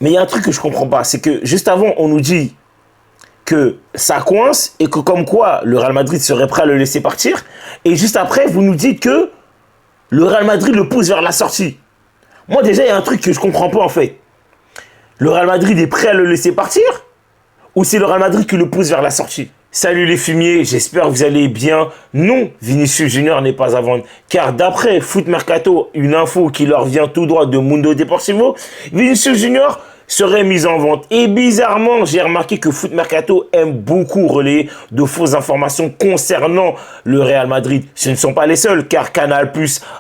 Mais il y a un truc que je comprends pas, c'est que juste avant, on nous dit que ça coince et que comme quoi le Real Madrid serait prêt à le laisser partir. Et juste après, vous nous dites que le Real Madrid le pousse vers la sortie. Moi déjà, il y a un truc que je comprends pas en fait. Le Real Madrid est prêt à le laisser partir ou c'est le Real Madrid qui le pousse vers la sortie? Salut les fumiers, j'espère que vous allez bien. Non, Vinicius Junior n'est pas à vendre. Car d'après Foot Mercato, une info qui leur vient tout droit de Mundo Deportivo, Vinicius Junior serait mis en vente. Et bizarrement, j'ai remarqué que Foot Mercato aime beaucoup relayer de fausses informations concernant le Real Madrid. Ce ne sont pas les seuls, car Canal+,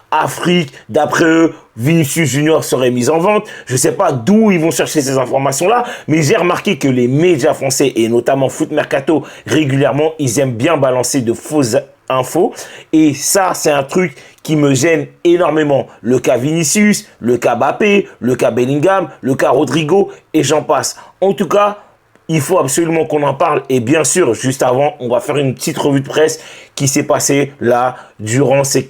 Afrique, d'après eux, Vinicius Junior serait mis en vente. Je ne sais pas d'où ils vont chercher ces informations-là, mais j'ai remarqué que les médias français, et notamment Foot Mercato, régulièrement, ils aiment bien balancer de fausses infos. Et ça, c'est un truc qui me gêne énormément. Le cas Vinicius, le cas Mbappé, le cas Bellingham, le cas Rodrigo, et j'en passe. En tout cas, il faut absolument qu'on en parle. Et bien sûr, juste avant, on va faire une petite revue de presse qui s'est passée là, durant ces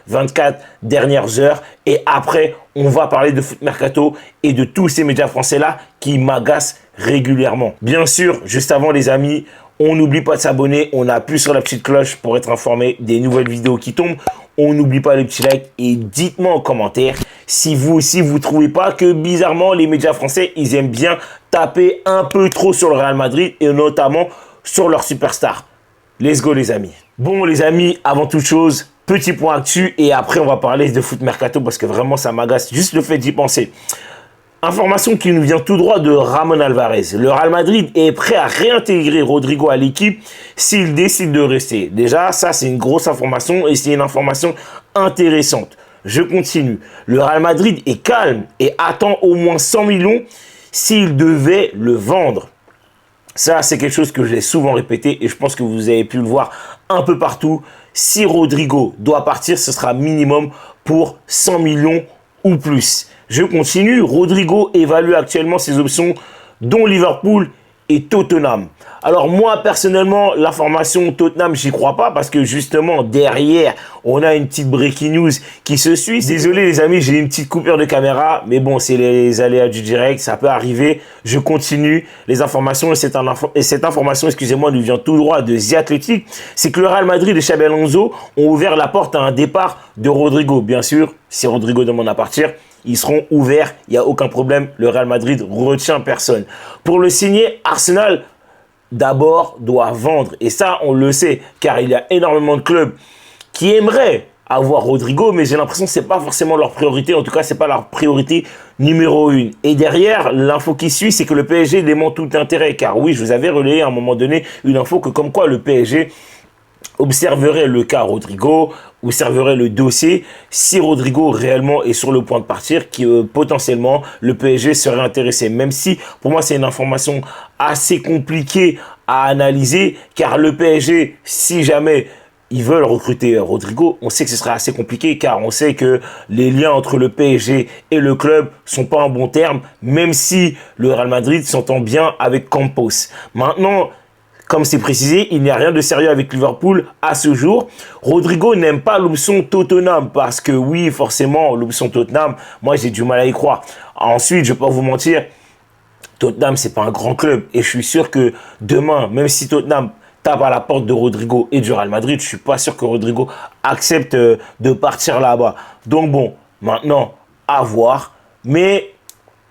24 dernières heures. Et après, on va parler de Foot Mercato et de tous ces médias français-là qui m'agacent régulièrement. Bien sûr, juste avant les amis, on n'oublie pas de s'abonner, on appuie sur la petite cloche pour être informé des nouvelles vidéos qui tombent. On n'oublie pas le petit like et dites-moi en commentaire si vous aussi vous trouvez pas que bizarrement les médias français, ils aiment bien taper un peu trop sur le Real Madrid et notamment sur leurs superstars. Let's go les amis. Bon les amis, avant toute chose, petit point actu et après on va parler de Foot Mercato parce que vraiment ça m'agace juste le fait d'y penser. Information qui nous vient tout droit de Ramon Alvarez. Le Real Madrid est prêt à réintégrer Rodrigo à l'équipe s'il décide de rester. Déjà, ça c'est une grosse information et c'est une information intéressante. Je continue. Le Real Madrid est calme et attend au moins 100 millions s'il devait le vendre. Ça, c'est quelque chose que j'ai souvent répété et je pense que vous avez pu le voir un peu partout. Si Rodrigo doit partir, ce sera minimum pour 100 millions ou plus. Je continue. Rodrigo évalue actuellement ses options, dont Liverpool et Tottenham. Alors moi, personnellement, la formation Tottenham, j'y crois pas parce que justement, derrière, on a une petite breaking news qui se suit. Désolé les amis, j'ai une petite coupure de caméra, mais bon, c'est les aléas du direct, ça peut arriver. Je continue les informations et cette information, excusez-moi, nous vient tout droit de The Athletic. C'est que le Real Madrid et Xabi Alonso ont ouvert la porte à un départ de Rodrigo. Bien sûr, si Rodrigo demande à partir, ils seront ouverts, il n'y a aucun problème. Le Real Madrid retient personne. Pour le signer, Arsenal d'abord doit vendre. Et ça, on le sait, car il y a énormément de clubs qui aimeraient avoir Rodrigo, mais j'ai l'impression que ce n'est pas forcément leur priorité. En tout cas, ce n'est pas leur priorité numéro 1. Et derrière, l'info qui suit, c'est que le PSG dément tout intérêt. Car oui, je vous avais relayé à un moment donné une info que comme quoi le PSG observerait le cas Rodrigo, observerait le dossier, si Rodrigo réellement est sur le point de partir, qui potentiellement le PSG serait intéressé. Même si pour moi c'est une information assez compliquée à analyser, car le PSG, si jamais ils veulent recruter Rodrigo, on sait que ce sera assez compliqué, car on sait que les liens entre le PSG et le club sont pas en bon terme, même si le Real Madrid s'entend bien avec Campos. Maintenant, comme c'est précisé, il n'y a rien de sérieux avec Liverpool à ce jour. Rodrigo n'aime pas l'option Tottenham parce que oui, forcément, l'option Tottenham, moi j'ai du mal à y croire. Ensuite, je ne vais pas vous mentir, Tottenham, c'est pas un grand club. Et je suis sûr que demain, même si Tottenham tape à la porte de Rodrigo et du Real Madrid, je ne suis pas sûr que Rodrigo accepte de partir là-bas. Donc bon, maintenant, à voir. Mais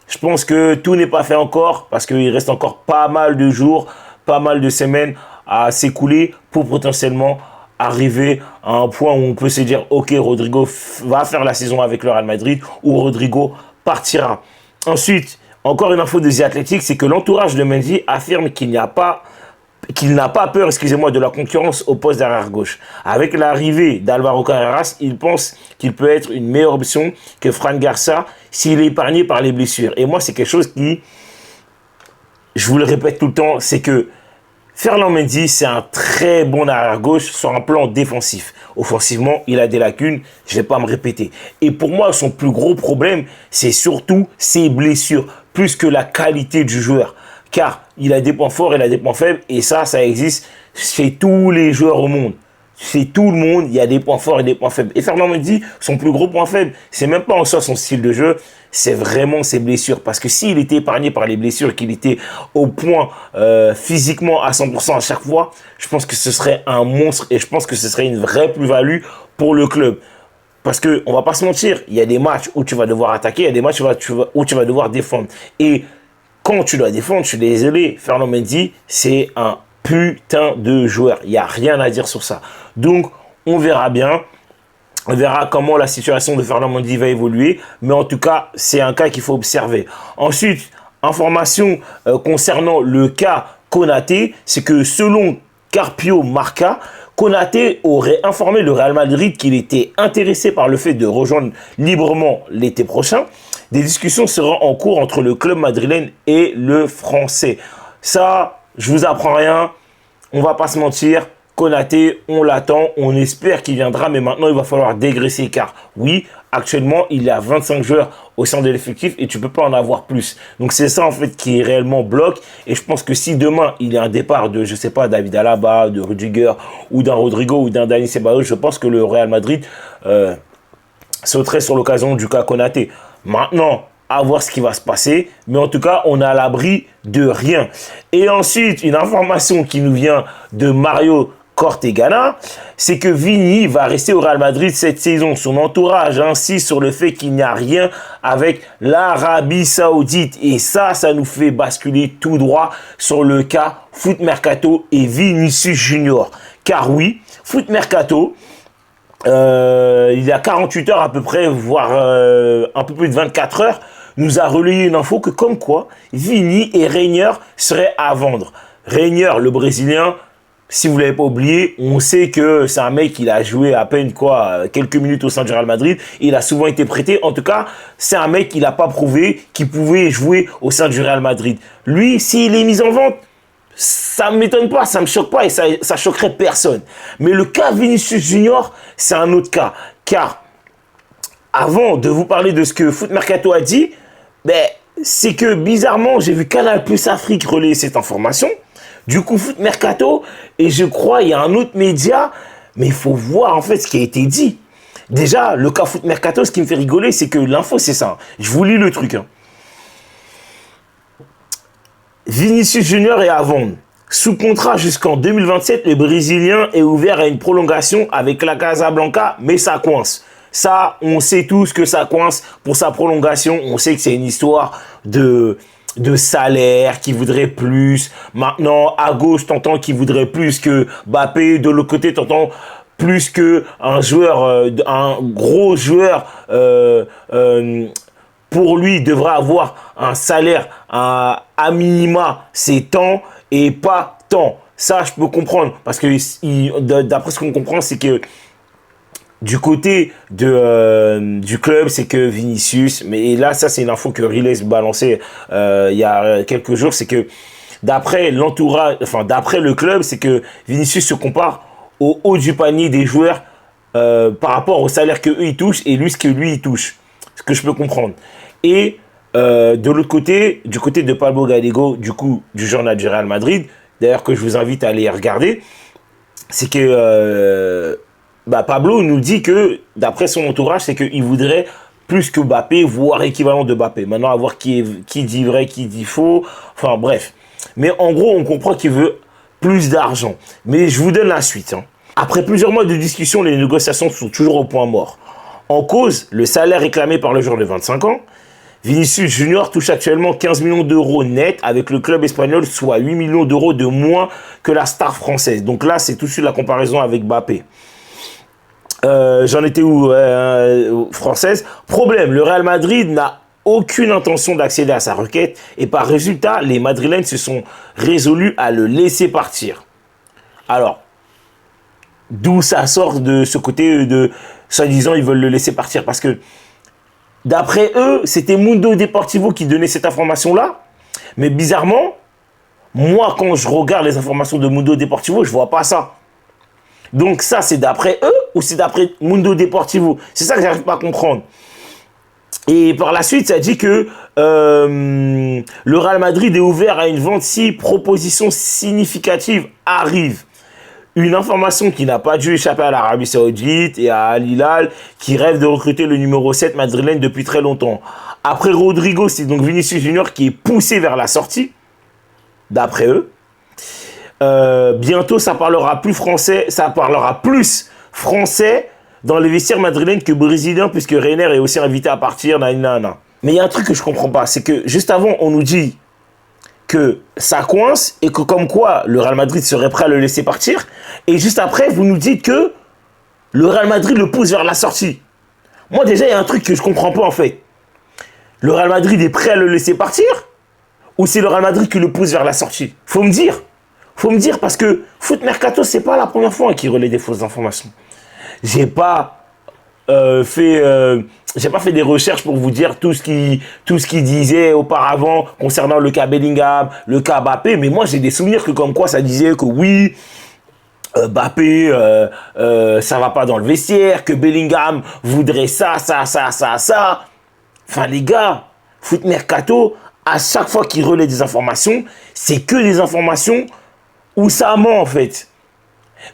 je pense que tout n'est pas fait encore parce qu'il reste encore pas mal de jours, pas mal de semaines à s'écouler pour potentiellement arriver à un point où on peut se dire ok, Rodrigo va faire la saison avec le Real Madrid ou Rodrigo partira. Ensuite, encore une info de The Athletic, c'est que l'entourage de Mendy affirme qu'il n'a pas peur, excusez-moi, de la concurrence au poste d'arrière gauche. Avec l'arrivée d'Alvaro Carreras, il pense qu'il peut être une meilleure option que Fran Garça s'il est épargné par les blessures. Et moi, c'est quelque chose qui, je vous le répète tout le temps, c'est que Ferland Mendy, c'est un très bon arrière-gauche sur un plan défensif. Offensivement, il a des lacunes, je ne vais pas me répéter. Et pour moi, son plus gros problème, c'est surtout ses blessures, plus que la qualité du joueur. Car il a des points forts, il a des points faibles, et ça existe chez tous les joueurs au monde. chez tout le monde, il y a des points forts et des points faibles. Et Fernand Mendy, son plus gros point faible, c'est même pas en soi son style de jeu, c'est vraiment ses blessures. Parce que s'il était épargné par les blessures, qu'il était au point physiquement à 100% à chaque fois, je pense que ce serait un monstre et je pense que ce serait une vraie plus-value pour le club. Parce que on va pas se mentir, il y a des matchs où tu vas devoir attaquer, il y a des matchs où tu vas devoir défendre. Et quand tu dois défendre, je suis désolé, Fernand Mendy, c'est un putain de joueur. Il n'y a rien à dire sur ça. Donc, on verra bien. On verra comment la situation de Fernand Mendy va évoluer. Mais en tout cas, c'est un cas qu'il faut observer. Ensuite, information concernant le cas Konaté, c'est que selon Carpio Marca, Konaté aurait informé le Real Madrid qu'il était intéressé par le fait de rejoindre librement l'été prochain. Des discussions seront en cours entre le club madrilène et le français. Ça, je vous apprends rien. On va pas se mentir. Konaté, on l'attend, on espère qu'il viendra, mais maintenant il va falloir dégraisser car oui, actuellement il y a 25 joueurs au sein de l'effectif et tu peux pas en avoir plus. Donc c'est ça en fait qui est réellement bloque et je pense que si demain il y a un départ de, je sais pas, David Alaba, de Rudiger ou d'un Rodrigo ou d'un Dani Ceballos, je pense que le Real Madrid sauterait sur l'occasion du cas Konaté. Maintenant, à voir ce qui va se passer, mais en tout cas, on est à l'abri de rien. Et ensuite, une information qui nous vient de Mario Cortegana, c'est que Vini va rester au Real Madrid cette saison. Son entourage insiste sur le fait qu'il n'y a rien avec l'Arabie Saoudite. Et ça nous fait basculer tout droit sur le cas Foot Mercato et Vinicius Junior. Car oui, Foot Mercato, il y a 48 heures à peu près, voire un peu plus de 24 heures, nous a relayé une info que comme quoi Vini et Reinier seraient à vendre. Reinier, le Brésilien, si vous ne l'avez pas oublié, on sait que c'est un mec qui a joué à peine quelques minutes au sein du Real Madrid. Il a souvent été prêté. En tout cas, c'est un mec qui n'a pas prouvé qu'il pouvait jouer au sein du Real Madrid. Lui, s'il est mis en vente, ça ne m'étonne pas, ça ne me choque pas et ça choquerait personne. Mais le cas Vinicius Junior, c'est un autre cas. Car avant de vous parler de ce que Foot Mercato a dit, c'est que bizarrement, j'ai vu Canal Plus Afrique relayer cette information. Du coup, Foot Mercato, et je crois il y a un autre média, mais il faut voir en fait ce qui a été dit. Déjà, le cas Foot Mercato, ce qui me fait rigoler, c'est que l'info, c'est ça. Je vous lis le truc. Vinicius Junior est à vendre. Sous contrat jusqu'en 2027, le Brésilien est ouvert à une prolongation avec la Casablanca, mais ça coince. Ça, on sait tous que ça coince pour sa prolongation. On sait que c'est une histoire de salaire, qui voudrait plus. Maintenant, à gauche, t'entends qui voudrait plus que Mbappé. De l'autre côté, t'entends plus que un joueur, un gros joueur, pour lui, devra avoir un salaire à minima, c'est tant et pas tant. Ça, je peux comprendre. Parce que d'après ce qu'on comprend, c'est que du côté du club, c'est que Vinicius, mais là, ça, c'est une info que Riles balançait il y a quelques jours, c'est que d'après l'entourage, enfin, d'après le club, c'est que Vinicius se compare au haut du panier des joueurs par rapport au salaire qu'eux, ils touchent et lui, ce que lui, il touche. Ce que je peux comprendre. Et de l'autre côté, du côté de Pablo Gallego, du coup, du journal du Real Madrid, d'ailleurs que je vous invite à aller regarder, c'est que Pablo nous dit que, d'après son entourage, c'est qu'il voudrait plus que Mbappé, voire équivalent de Mbappé. Maintenant, à voir qui dit vrai, qui dit faux. Enfin, bref. Mais en gros, on comprend qu'il veut plus d'argent. Mais je vous donne la suite. Après plusieurs mois de discussion, les négociations sont toujours au point mort. En cause, le salaire réclamé par le joueur de 25 ans. Vinicius Junior touche actuellement 15 millions d'euros net avec le club espagnol, soit 8 millions d'euros de moins que la star française. Donc là, c'est tout de suite la comparaison avec Mbappé. J'en étais où française. Problème, le Real Madrid n'a aucune intention d'accéder à sa requête et par résultat, les Madrilènes se sont résolus à le laisser partir. Alors, d'où ça sort de ce côté de soi-disant ils veulent le laisser partir parce que d'après eux, c'était Mundo Deportivo qui donnait cette information-là. Mais bizarrement, moi, quand je regarde les informations de Mundo Deportivo, je vois pas ça. Donc ça, c'est d'après eux ou c'est d'après Mundo Deportivo? C'est ça que j'arrive pas à comprendre. Et par la suite, ça dit que le Real Madrid est ouvert à une vente si propositions significatives arrivent. une information qui n'a pas dû échapper à l'Arabie Saoudite et à Al Hilal, qui rêve de recruter le numéro 7 madrilène depuis très longtemps. Après Rodrigo, c'est donc Vinicius Junior qui est poussé vers la sortie, d'après eux. Bientôt, ça parlera plus français dans les vestiaires madrilènes que brésilien, puisque Reiner est aussi invité à partir. Nanana. Mais il y a un truc que je comprends pas, c'est que juste avant, on nous dit que ça coince et que comme quoi le Real Madrid serait prêt à le laisser partir. Et juste après, vous nous dites que le Real Madrid le pousse vers la sortie. Moi, déjà, il y a un truc que je comprends pas en fait. Le Real Madrid est prêt à le laisser partir ou c'est le Real Madrid qui le pousse vers la sortie? Faut me dire. Faut me dire parce que Foot Mercato, c'est pas la première fois qu'il relaie des fausses informations. J'ai pas fait des recherches pour vous dire tout ce qu'il disait auparavant concernant le cas Bellingham, le cas Mbappé, mais moi j'ai des souvenirs que comme quoi ça disait que oui, Mbappé, ça va pas dans le vestiaire, que Bellingham voudrait ça. Enfin les gars, Foot Mercato, à chaque fois qu'il relaie des informations, c'est que des informations où ça ment en fait.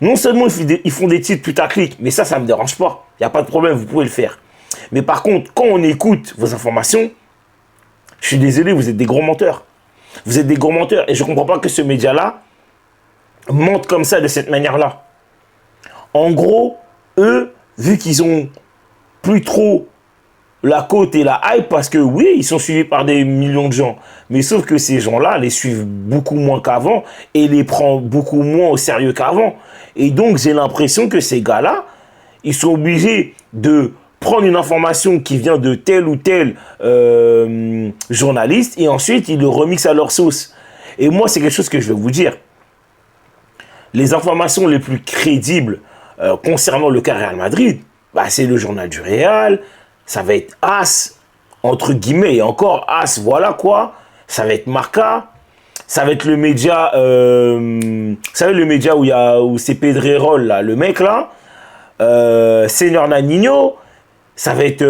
Non seulement ils font des titres putaclic, mais ça me dérange pas. Il n'y a pas de problème, vous pouvez le faire. Mais par contre, quand on écoute vos informations, je suis désolé, vous êtes des gros menteurs. Vous êtes des gros menteurs. Et je ne comprends pas que ce média-là mente comme ça, de cette manière-là. En gros, eux, vu qu'ils ont plus trop la cote et la hype, parce que oui, ils sont suivis par des millions de gens. Mais sauf que ces gens-là les suivent beaucoup moins qu'avant et les prennent beaucoup moins au sérieux qu'avant. Et donc, j'ai l'impression que ces gars-là, ils sont obligés de prendre une information qui vient de tel ou tel journaliste et ensuite, ils le remixent à leur sauce. Et moi, c'est quelque chose que je vais vous dire. Les informations les plus crédibles concernant le cas Real Madrid, bah, c'est le journal du Real, ça va être AS, entre guillemets, et encore AS, voilà quoi. Ça va être Marca, ça va être le média, vous savez le média où c'est Pedrerol, là, le mec là, Senior Naninho, ça va être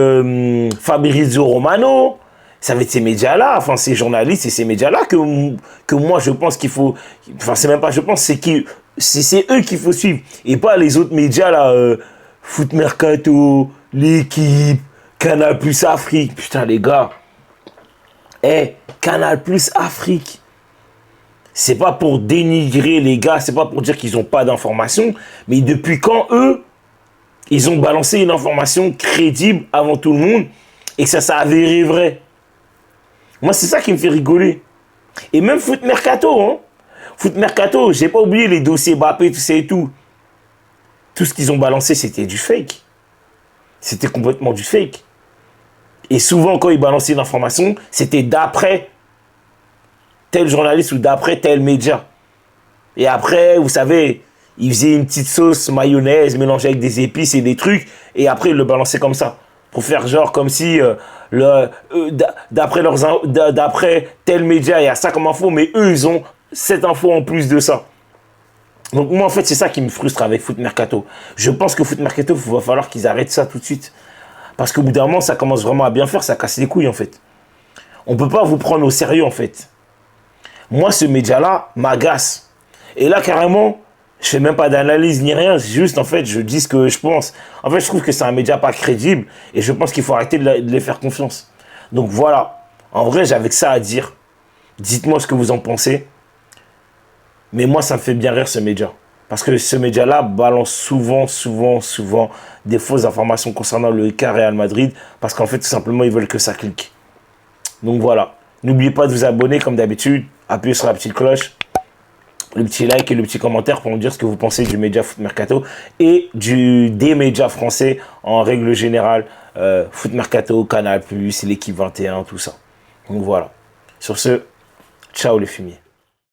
Fabrizio Romano, ça va être ces médias-là, enfin ces journalistes et ces médias-là que moi je pense qu'il faut, enfin c'est même pas je pense, c'est eux qu'il faut suivre, et pas les autres médias là, Foot Mercato, l'équipe, Canal Plus Afrique, putain les gars, Canal Plus Afrique, c'est pas pour dénigrer les gars, c'est pas pour dire qu'ils n'ont pas d'informations, mais depuis quand eux, ils ont balancé une information crédible avant tout le monde et que ça s'est avéré vrai. Moi, c'est ça qui me fait rigoler. Et même Foot Mercato, hein. Foot Mercato, j'ai pas oublié les dossiers Mbappé, tout ça et tout. Tout ce qu'ils ont balancé, c'était du fake. C'était complètement du fake. Et souvent, quand ils balançaient une information, c'était d'après tel journaliste ou d'après tel média. Et après, vous savez, ils faisaient une petite sauce mayonnaise mélangée avec des épices et des trucs. Et après, ils le balançaient comme ça. Pour faire genre comme si, d'après tel média, il y a ça comme info, mais eux, ils ont cette info en plus de ça. Donc moi, en fait, c'est ça qui me frustre avec Foot Mercato. Je pense que Foot Mercato, il va falloir qu'ils arrêtent ça tout de suite. Parce qu'au bout d'un moment, ça commence vraiment à bien faire, ça casse les couilles, en fait. On ne peut pas vous prendre au sérieux, en fait. Moi, ce média-là m'agace. Et là, carrément, je fais même pas d'analyse ni rien. Juste, en fait, je dis ce que je pense. En fait, je trouve que c'est un média pas crédible. Et je pense qu'il faut arrêter de les faire confiance. Donc voilà. En vrai, j'avais que ça à dire. Dites-moi ce que vous en pensez. Mais moi, ça me fait bien rire, ce média. Parce que ce média-là balance souvent des fausses informations concernant le cas Real Madrid. Parce qu'en fait, tout simplement, ils veulent que ça clique. Donc voilà. N'oubliez pas de vous abonner, comme d'habitude. Appuyez sur la petite cloche. Le petit like et le petit commentaire pour nous dire ce que vous pensez du média Foot Mercato et des médias français en règle générale. Foot Mercato, Canal+, l'équipe 21, tout ça. Donc voilà. Sur ce, ciao les fumiers.